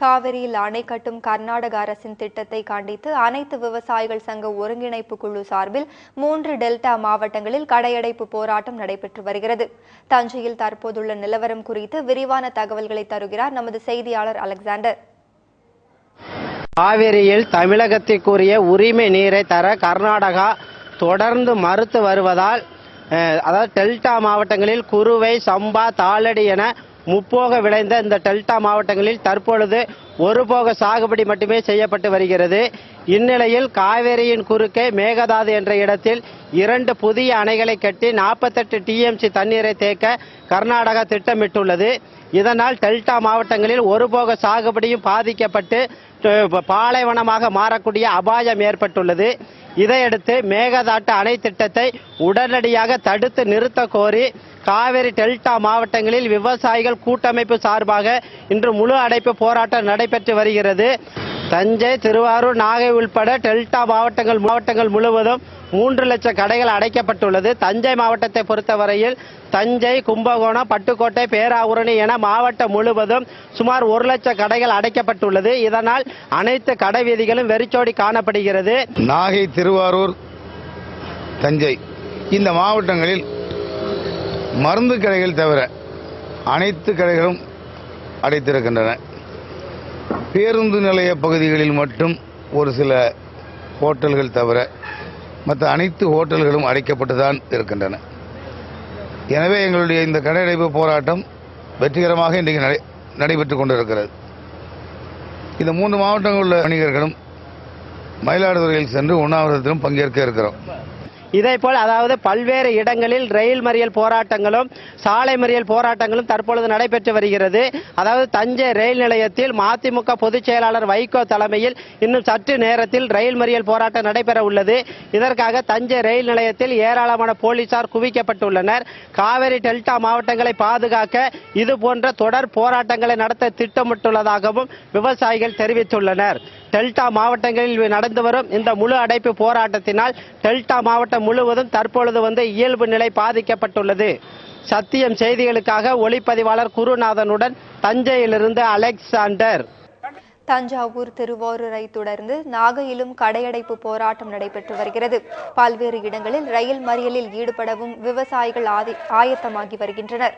காவிரியில் அணை கட்டும் கர்நாடக அரசின் திட்டத்தை கண்டித்து அனைத்து விவசாயிகள் சங்க ஒருங்கிணைப்பு குழு சார்பில் 3 டெல்டா மாவட்டங்களில் கடையடைப்பு போராட்டம் நடைபெற்று வருகிறது. தஞ்சையில் தற்போதுள்ள நிலவரம் குறித்து விரிவான தகவல்களை தருகிறார் நமது செய்தியாளர் அலெக்சாண்டர். காவிரியில் தமிழகத்திற்குரிய உரிமை நீரை தர கர்நாடகா தொடர்ந்து மறுத்து வருவதால் அதாவது டெல்டா மாவட்டங்களில் குறுவை, சம்பா, தாளடி என முப்போக விளைந்த இந்த டெல்டா மாவட்டங்களில் தற்பொழுது ஒருபோக சாகுபடி மட்டுமே செய்யப்பட்டு வருகிறது. இந்நிலையில் காவிரியின் குறுக்கே மேகதாது என்ற இடத்தில் 2 புதிய அணைகளை கட்டி 48 டிஎம்சி தண்ணீரை தேக்க கர்நாடகா திட்டமிட்டுள்ளது. இதனால் டெல்டா மாவட்டங்களில் ஒருபோக சாகுபடியும் பாதிக்கப்பட்டு பாலைவனமாக மாறக்கூடிய அபாயம் ஏற்பட்டுள்ளது. இதையடுத்து மேகதாட்டு அணை திட்டத்தை உடனடியாக தடுத்து நிறுத்த கோரி காவிரி டெல்டா மாவட்டங்களில் விவசாயிகள் கூட்டமைப்பு சார்பாக இன்று முழு அடைப்பு போராட்டம் நடைபெற்று வருகிறது. தஞ்சை, திருவாரூர், நாகை உள்பட டெல்டா மாவட்டங்கள் முழுவதும் 3 லட்சம் கடைகள் அடைக்கப்பட்டுள்ளது. தஞ்சை மாவட்டத்தை பொறுத்தவரையில் தஞ்சை, கும்பகோணம், பட்டுக்கோட்டை, பேராவூரணி என மாவட்டம் முழுவதும் சுமார் 1 லட்சம் கடைகள் அடைக்கப்பட்டுள்ளது. இதனால் அனைத்து கடை வீதிகளும் வெறிச்சோடி காணப்படுகிறது. நாகை, திருவாரூர், தஞ்சை இந்த மாவட்டங்களில் மருந்து கடைகள் தவிர அனைத்து கடைகளும் அடைத்திருக்கின்றன. பேருந்து நிலைய பகுதிகளில் மட்டும் ஒரு சில ஹோட்டல்கள் தவிர மற்ற அனைத்து ஹோட்டல்களும் அடைக்கப்பட்டுதான் இருக்கின்றன. எனவே எங்களுடைய இந்த கடையடைப்பு போராட்டம் வெற்றிகரமாக இன்றைக்கு நடைபெற்றுக் கொண்டிருக்கிறது. இந்த 3 மாவட்டங்களில் உள்ள வணிகர்களும் மயிலாடுதுறையில் சென்று உண்ணாவிரதத்திலும் பங்கேற்க இருக்கிறோம். இதேபோல் அதாவது பல்வேறு இடங்களில் ரயில் மறியல் போராட்டங்களும் சாலை மறியல் போராட்டங்களும் தற்பொழுது நடைபெற்று வருகிறது. அதாவது தஞ்சை ரயில் நிலையத்தில் மதிமுக பொதுச் செயலாளர் வைகோ தலைமையில் இன்னும் சற்று நேரத்தில் ரயில் மறியல் போராட்டம் நடைபெற உள்ளது. இதற்காக தஞ்சை ரயில் நிலையத்தில் ஏராளமான போலீசார் குவிக்கப்பட்டுள்ளனர். காவிரி டெல்டா மாவட்டங்களை பாதுகாக்க இதுபோன்ற தொடர் போராட்டங்களை நடத்த திட்டமிட்டுள்ளதாகவும் விவசாயிகள் தெரிவித்துள்ளனர். டெல்டா மாவட்டங்களில் நடந்து வரும் இந்த முழு அடைப்பு போராட்டத்தினால் டெல்டா மாவட்டம் முழுவதும் தற்பொழுது இயல்பு நிலை பாதிக்கப்பட்டுள்ளது. சத்தியம் செய்திகளுக்காக ஒளிப்பதிவாளர் குருநாதனுடன் தஞ்சையிலிருந்து அலெக்சாண்டர். தஞ்சாவூர், திருவாரூரை தொடர்ந்து நாகையிலும் கடையடைப்பு போராட்டம் நடைபெற்று வருகிறது. பல்வேறு இடங்களில் ரயில் மறியலில் ஈடுபடவும் விவசாயிகள் ஆயத்தமாகி வருகின்றனர்.